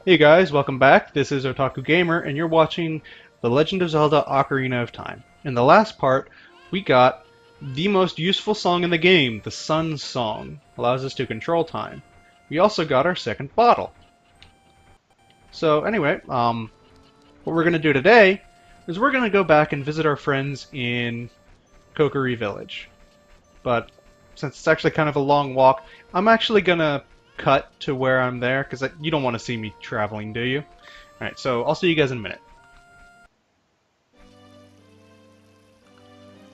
Hey guys, welcome back. This is Otaku Gamer, and you're watching The Legend of Zelda Ocarina of Time. In the last part, we got the most useful song in the game, the Sun Song. Allows us to control time. We also got our second bottle. So anyway, what we're going to do today is we're going to go back and visit our friends in Kokiri Village. But since it's actually kind of a long walk, I'm actually going to cut to where I'm there, because you don't want to see me traveling, do you? Alright, so I'll see you guys in a minute.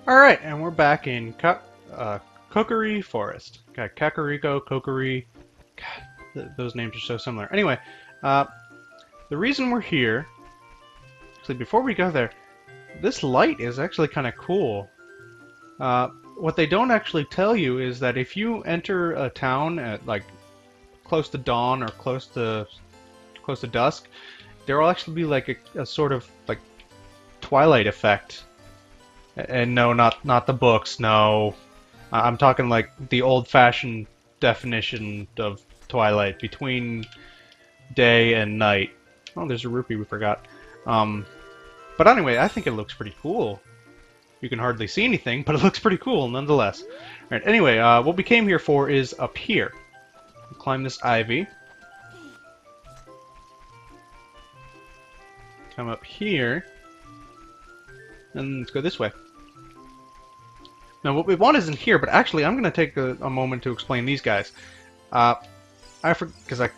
Alright, and we're back in Kokiri Forest. Got Kakariko, Kokiri. God, those names are so similar. Anyway, the reason we're here, actually before we go there, this light is actually kind of cool. What they don't actually tell you is that if you enter a town at like close to dawn or close to dusk, there will actually be like a sort of like twilight effect. And no, not the books. No, I'm talking like the old-fashioned definition of twilight between day and night. Oh, there's a rupee we forgot. But anyway, I think it looks pretty cool. You can hardly see anything, but it looks pretty cool nonetheless. All right. Anyway, what we came here for is up here. We'll climb this ivy. Come up here. And let's go this way. Now, what we want isn't here, but actually, I'm going to take a moment to explain these guys. Because I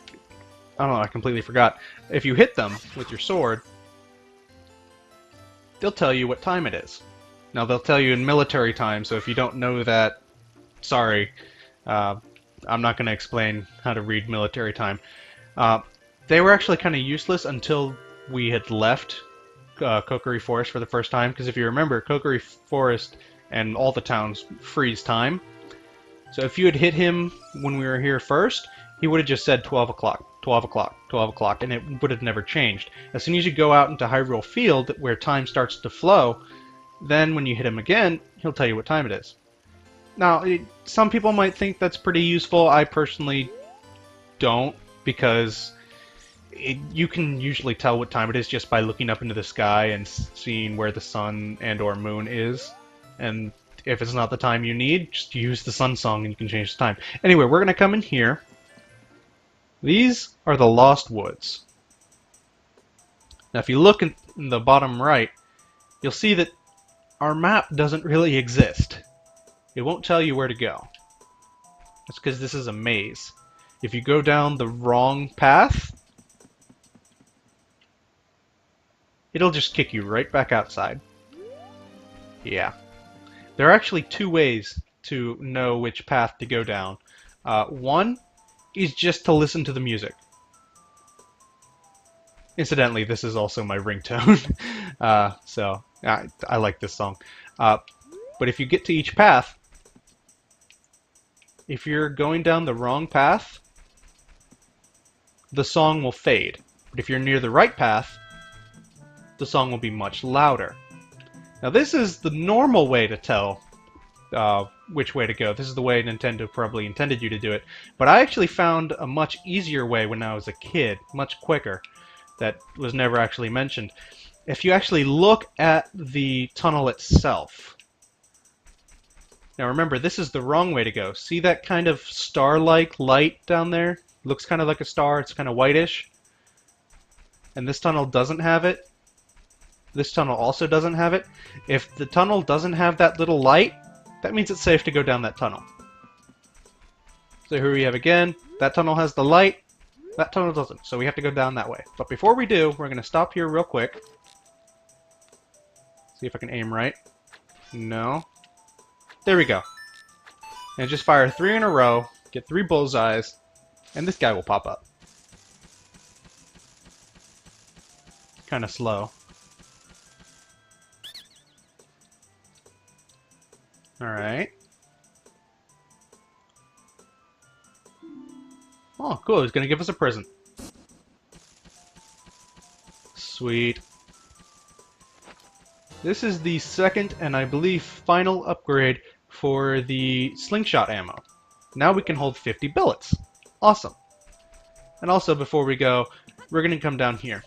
don't know, I completely forgot. If you hit them with your sword, they'll tell you what time it is. Now, they'll tell you in military time, so if you don't know that, sorry. I'm not going to explain how to read military time. They were actually kind of useless until we had left Kokiri Forest for the first time, because if you remember, Kokiri Forest and all the towns freeze time. So if you had hit him when we were here first, he would have just said 12 o'clock, 12 o'clock, 12 o'clock, and it would have never changed. As soon as you go out into Hyrule Field, where time starts to flow, then when you hit him again, he'll tell you what time it is. Now, some people might think that's pretty useful. I personally don't, because you can usually tell what time it is just by looking up into the sky and seeing where the sun and or moon is. And if it's not the time you need, just use the sun song and you can change the time. Anyway, we're going to come in here. These are the Lost Woods. Now, if you look in the bottom right, you'll see that our map doesn't really exist. It won't tell you where to go. That's because this is a maze. If you go down the wrong path, it'll just kick you right back outside. Yeah. There are actually two ways to know which path to go down. One is just to listen to the music. Incidentally, this is also my ringtone, so I like this song. But if you get to each path, if you're going down the wrong path, the song will fade. But if you're near the right path, the song will be much louder. Now this is the normal way to tell which way to go. This is the way Nintendo probably intended you to do it. But I actually found a much easier way when I was a kid, much quicker, that was never actually mentioned. If you actually look at the tunnel itself. Now remember, this is the wrong way to go. See that kind of star-like light down there? Looks kind of like a star, it's kind of whitish. And this tunnel doesn't have it. This tunnel also doesn't have it. If the tunnel doesn't have that little light, that means it's safe to go down that tunnel. So here we have again, that tunnel has the light, that tunnel doesn't, so we have to go down that way. But before we do, we're going to stop here real quick. See if I can aim right. No. There we go. And just fire 3 in a row, get 3 bullseyes, and this guy will pop up. Kind of slow. Alright. Oh, cool. He's going to give us a present. Sweet. This is the second and I believe final upgrade for the slingshot ammo. Now we can hold 50 billets. Awesome. And also, before we go, we're going to come down here.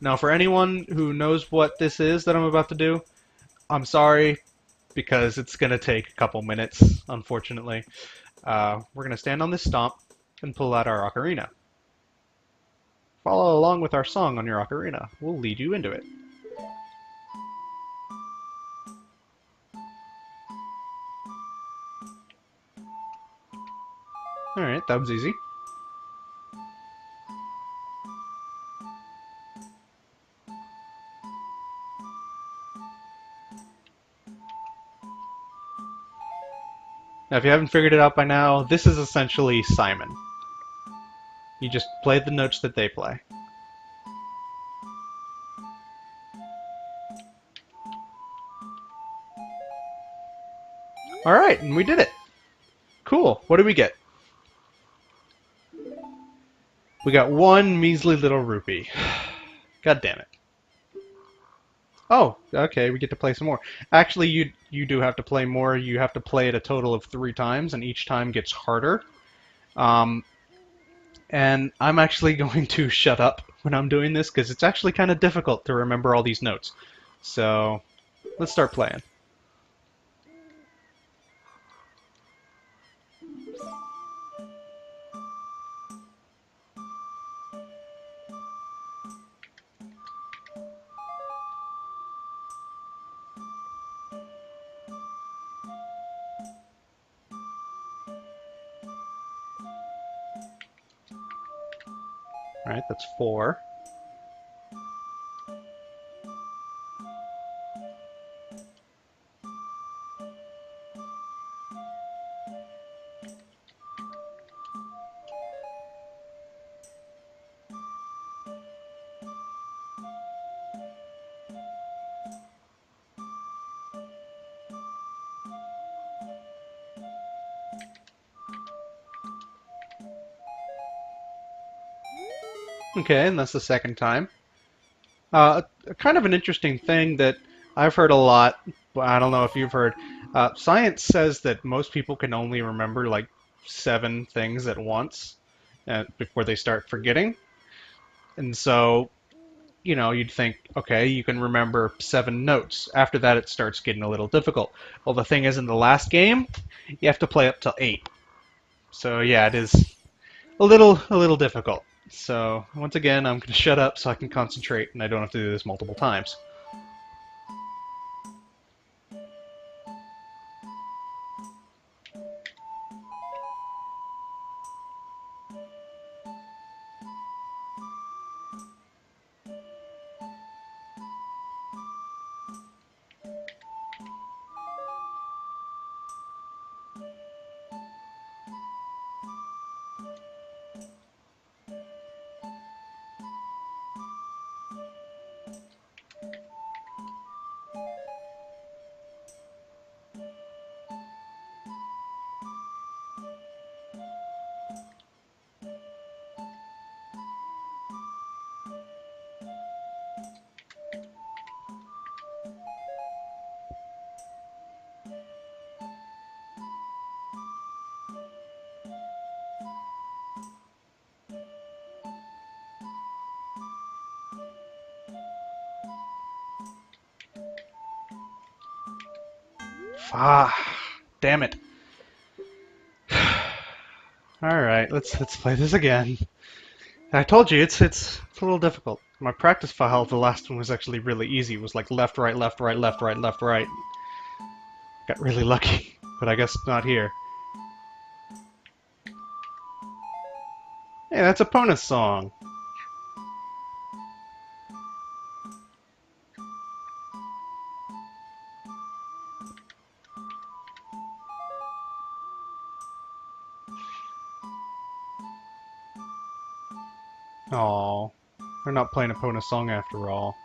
Now, for anyone who knows what this is that I'm about to do, I'm sorry, because it's going to take a couple minutes, unfortunately. We're going to stand on this stomp and pull out our ocarina. Follow along with our song on your ocarina. We'll lead you into it. Alright, that was easy. Now, if you haven't figured it out by now, this is essentially Simon. You just play the notes that they play. Alright, and we did it. Cool. What did we get? We got one measly little rupee. God damn it. Oh, okay, we get to play some more. Actually, you do have to play more. You have to play it a total of 3 times, and each time gets harder. And I'm actually going to shut up when I'm doing this, because it's actually kind of difficult to remember all these notes. So, let's start playing. Alright, that's 4. Okay, and that's the second time. Kind of an interesting thing that I've heard a lot, but I don't know if you've heard. Science says that most people can only remember like 7 things at once before they start forgetting. And so, you'd think, okay, you can remember 7 notes. After that, it starts getting a little difficult. Well, the thing is, in the last game, you have to play up till 8. So yeah, it is a little difficult. So once again, I'm going to shut up so I can concentrate and I don't have to do this multiple times. Ah, damn it. All right, let's play this again. I told you it's a little difficult. My practice file, the last one was actually really easy. It was like left, right, left, right, left, right, left, right. Got really lucky, but I guess not here. Hey, that's a Epona song. Oh, they're not playing a Epona song after all.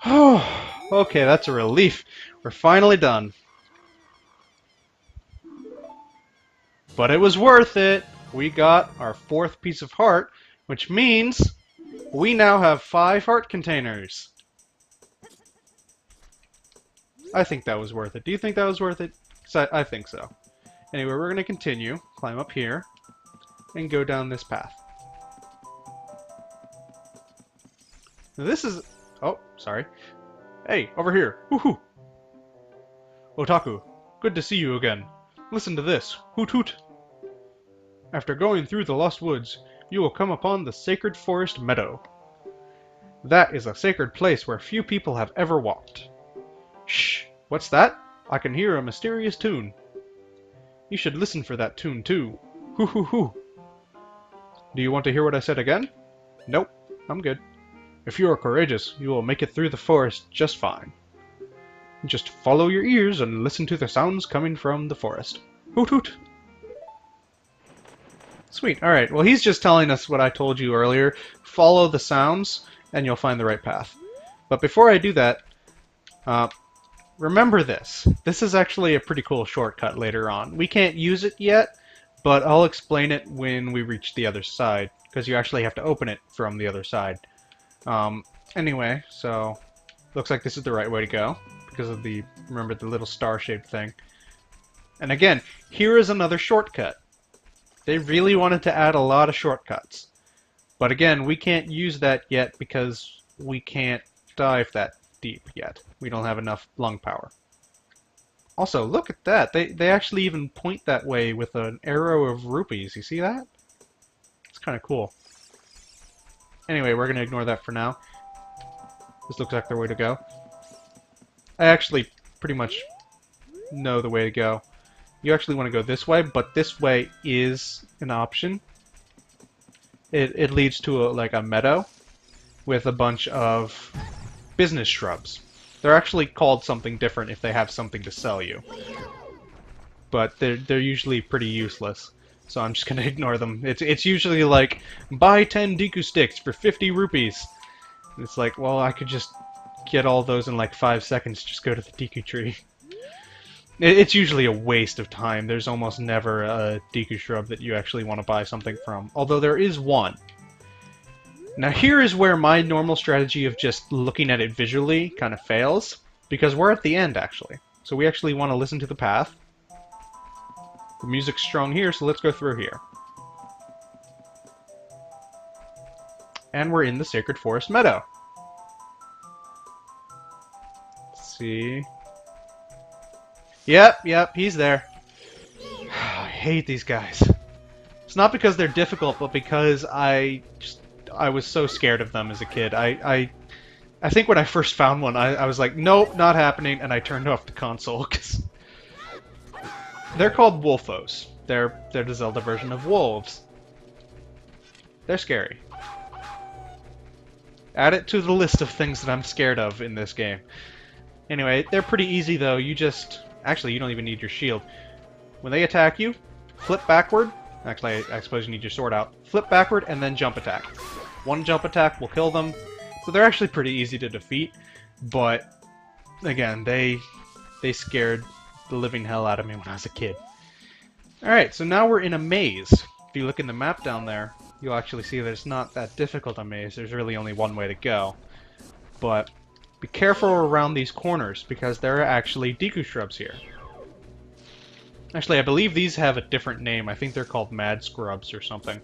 Okay, that's a relief. We're finally done. But it was worth it. We got our 4th piece of heart, which means we now have 5 heart containers. I think that was worth it. Do you think that was worth it? 'Cause I think so. Anyway, we're going to continue, climb up here, and go down this path. Now this is... Oh, sorry. Hey, over here. Woohoo! Otaku, good to see you again. Listen to this. Hoot hoot! After going through the Lost Woods, you will come upon the Sacred Forest Meadow. That is a sacred place where few people have ever walked. Shh! What's that? I can hear a mysterious tune. You should listen for that tune too. Hoo hoo hoo! Do you want to hear what I said again? Nope, I'm good. If you are courageous, you will make it through the forest just fine. Just follow your ears and listen to the sounds coming from the forest. Hoot hoot! Sweet, alright, well he's just telling us what I told you earlier. Follow the sounds, and you'll find the right path. But before I do that, remember this. This is actually a pretty cool shortcut later on. We can't use it yet, but I'll explain it when we reach the other side, because you actually have to open it from the other side. Anyway, so looks like this is the right way to go, because of the, remember, the little star-shaped thing. And again, here is another shortcut. They really wanted to add a lot of shortcuts. But again, we can't use that yet because we can't dive that deep yet. We don't have enough lung power. Also, look at that. They actually even point that way with an arrow of rupees. You see that? It's kind of cool. Anyway, we're going to ignore that for now. This looks like the way to go. I actually pretty much know the way to go. You actually want to go this way, but this way is an option. It leads to like a meadow with a bunch of business shrubs. They're actually called something different if they have something to sell you. But they're usually pretty useless. So I'm just going to ignore them. It's usually like, buy 10 Deku sticks for 50 rupees. And it's like, well, I could just get all those in like 5 seconds. Just go to the Deku tree. It's usually a waste of time. There's almost never a Deku shrub that you actually want to buy something from. Although there is one. Now here is where my normal strategy of just looking at it visually kind of fails. Because we're at the end, actually. So we actually want to listen to the path. The music's strong here, so let's go through here. And we're in the Sacred Forest Meadow. Let's see... Yep, he's there. I hate these guys. It's not because they're difficult, but because I was so scared of them as a kid. I think when I first found one, I was like, nope, not happening, and I turned off the console, because they're called Wolfos. They're the Zelda version of wolves. They're scary. Add it to the list of things that I'm scared of in this game. Anyway, they're pretty easy, though. You just... Actually, you don't even need your shield. When they attack you, flip backward. Actually, I suppose you need your sword out. Flip backward and then jump attack. One jump attack will kill them. So they're actually pretty easy to defeat. But, again, they scared the living hell out of me when I was a kid. Alright, so now we're in a maze. If you look in the map down there, you'll actually see that it's not that difficult a maze. There's really only one way to go. But... be careful around these corners, because there are actually Deku shrubs here. Actually, I believe these have a different name. I think they're called Mad Scrubs or something.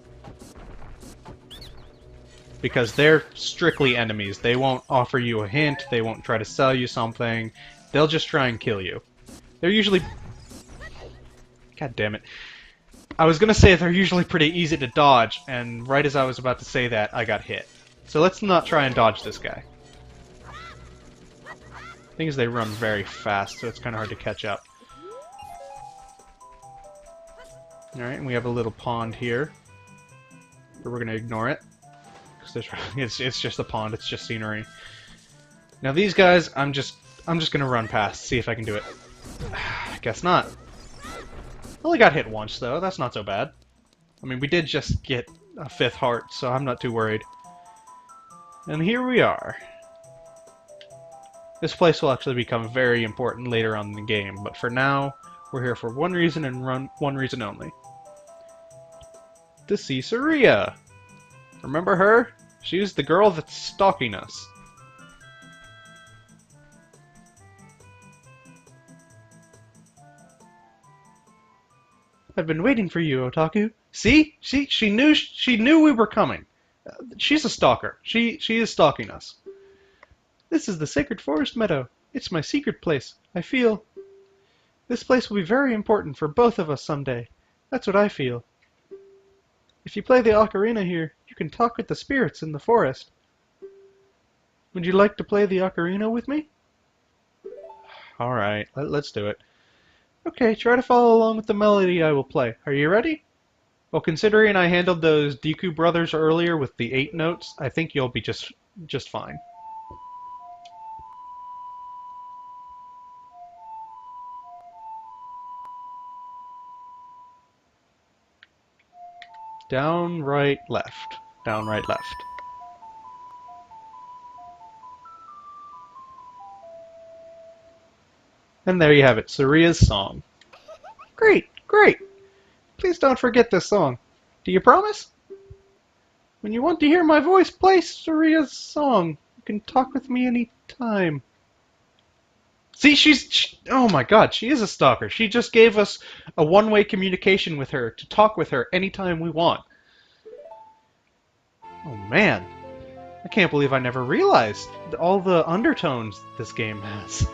Because they're strictly enemies. They won't offer you a hint, they won't try to sell you something. They'll just try and kill you. They're usually... God damn it. I was gonna say they're usually pretty easy to dodge, and right as I was about to say that, I got hit. So let's not try and dodge this guy. Thing is, they run very fast, so it's kind of hard to catch up. Alright, and we have a little pond here. But we're going to ignore it. Because it's just a pond, it's just scenery. Now these guys, I'm just going to run past, see if I can do it. I guess not. Only got hit once, though. That's not so bad. I mean, we did just get a 5th heart, so I'm not too worried. And here we are. This place will actually become very important later on in the game, but for now, we're here for one reason and one reason only. To see Saria! Remember her? She's the girl that's stalking us. I've been waiting for you, Otaku. See? She knew we were coming. She's a stalker. She is stalking us. This is the Sacred Forest Meadow. It's my secret place. I feel this place will be very important for both of us someday. That's what I feel. If you play the ocarina here, you can talk with the spirits in the forest. Would you like to play the ocarina with me? Alright, let's do it. Okay, try to follow along with the melody I will play. Are you ready? Well, considering I handled those Deku brothers earlier with the 8 notes, I think you'll be just fine. Down, right, left. Down, right, left. And there you have it, Saria's song. Great, great! Please don't forget this song. Do you promise? When you want to hear my voice, play Saria's song. You can talk with me any time. See, oh my god, she is a stalker. She just gave us a one-way communication with her to talk with her anytime we want. Oh man, I can't believe I never realized all the undertones this game has.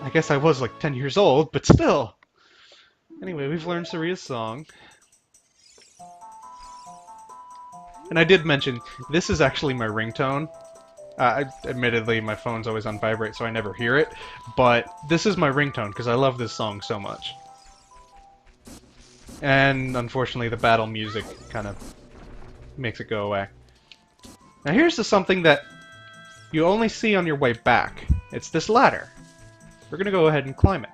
I guess I was like 10 years old, but still. Anyway, we've learned Saria's song. And I did mention, this is actually my ringtone. Admittedly, my phone's always on vibrate, so I never hear it. But this is my ringtone, because I love this song so much. And unfortunately, the battle music kind of makes it go away. Now here's something that you only see on your way back. It's this ladder. We're going to go ahead and climb it,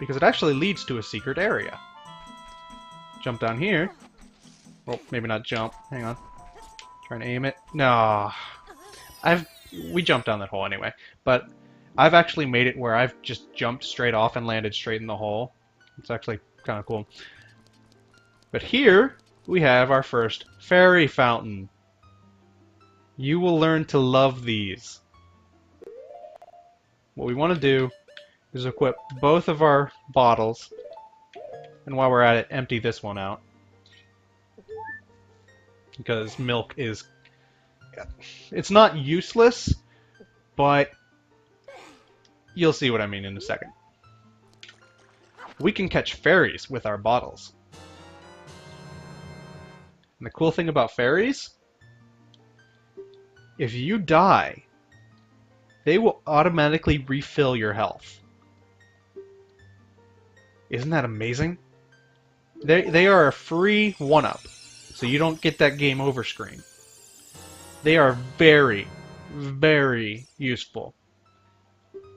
because it actually leads to a secret area. Jump down here. Well, maybe not jump. Hang on. Try and aim it. No. We jumped down that hole anyway, but I've actually made it where I've just jumped straight off and landed straight in the hole. It's actually kind of cool. But here we have our first fairy fountain. You will learn to love these. What we want to do is equip both of our bottles, and while we're at it, empty this one out. Because milk is... it's not useless, but you'll see what I mean in a second. We can catch fairies with our bottles. And the cool thing about fairies, if you die, they will automatically refill your health. Isn't that amazing? They are a free 1-up, so you don't get that game over screen. They are very, very useful.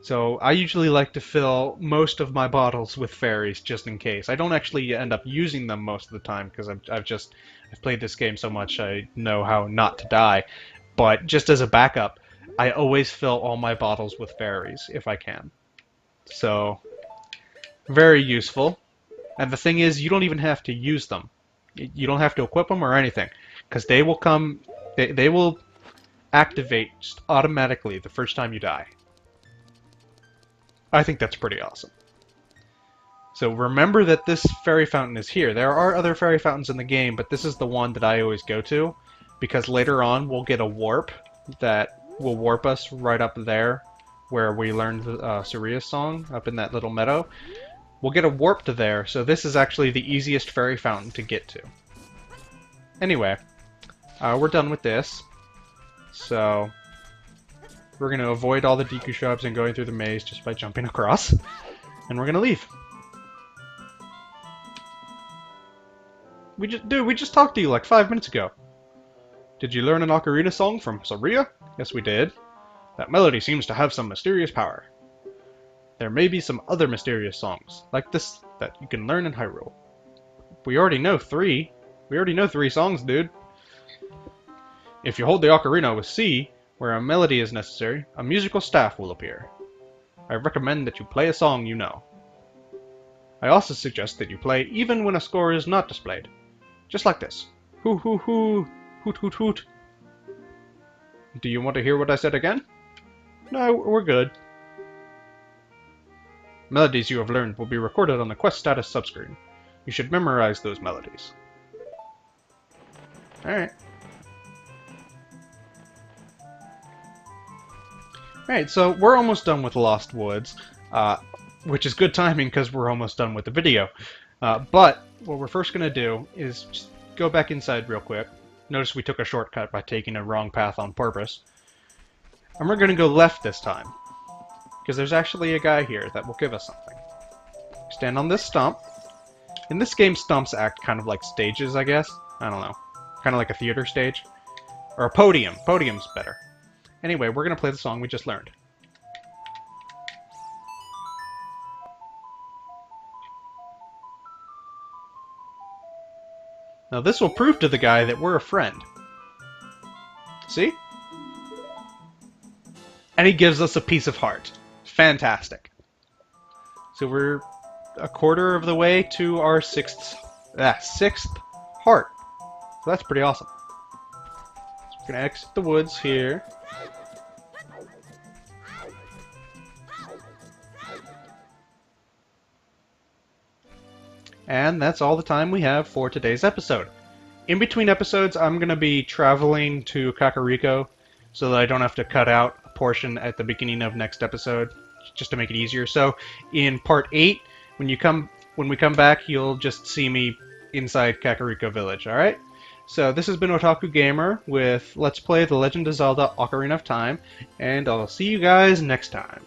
So I usually like to fill most of my bottles with fairies just in case. I don't actually end up using them most of the time because I've played this game so much I know how not to die. But just as a backup, I always fill all my bottles with fairies if I can. So very useful. And the thing is, you don't even have to use them. You don't have to equip them or anything, because they will come. They will activate just automatically the first time you die. I think that's pretty awesome. So remember that this fairy fountain is here. There are other fairy fountains in the game, but this is the one that I always go to, because later on we'll get a warp that will warp us right up there where we learned Saria's song, up in that little meadow. We'll get a warp to there, so this is actually the easiest fairy fountain to get to. Anyway, we're done with this. So we're going to avoid all the Deku shops and going through the maze just by jumping across. And we're going to leave. Dude, we just talked to you like 5 minutes ago. Did you learn an ocarina song from Saria? Yes, we did. That melody seems to have some mysterious power. There may be some other mysterious songs, like this, that you can learn in Hyrule. We already know 3. We already know 3 songs, dude. If you hold the ocarina with C, Where a melody is necessary, a musical staff will appear. I recommend that you play a song you know. I also suggest that you play even when a score is not displayed. Just like this. Hoo hoo hoo, hoot hoot hoot. Do you want to hear what I said again? No, we're good. Melodies you have learned will be recorded on the quest status subscreen. You should memorize those melodies. Alright. Alright, so we're almost done with Lost Woods, which is good timing because we're almost done with the video. But what we're first going to do is just go back inside real quick. Notice we took a shortcut by taking a wrong path on purpose. And we're going to go left this time, because there's actually a guy here that will give us something. Stand on this stump. In this game, stumps act kind of like stages, I guess. I don't know. Kind of like a theater stage. Or a podium. Podium's better. Anyway, we're going to play the song we just learned. Now this will prove to the guy that we're a friend. See? And he gives us a piece of heart. Fantastic. So we're a quarter of the way to our sixth heart. So that's pretty awesome. So we're going to exit the woods here. And that's all the time we have for today's episode. In between episodes, I'm going to be traveling to Kakariko so that I don't have to cut out a portion at the beginning of next episode, just to make it easier. So in part 8, when we come back, you'll just see me inside Kakariko Village, alright? So this has been Otaku Gamer with Let's Play The Legend of Zelda Ocarina of Time, and I'll see you guys next time.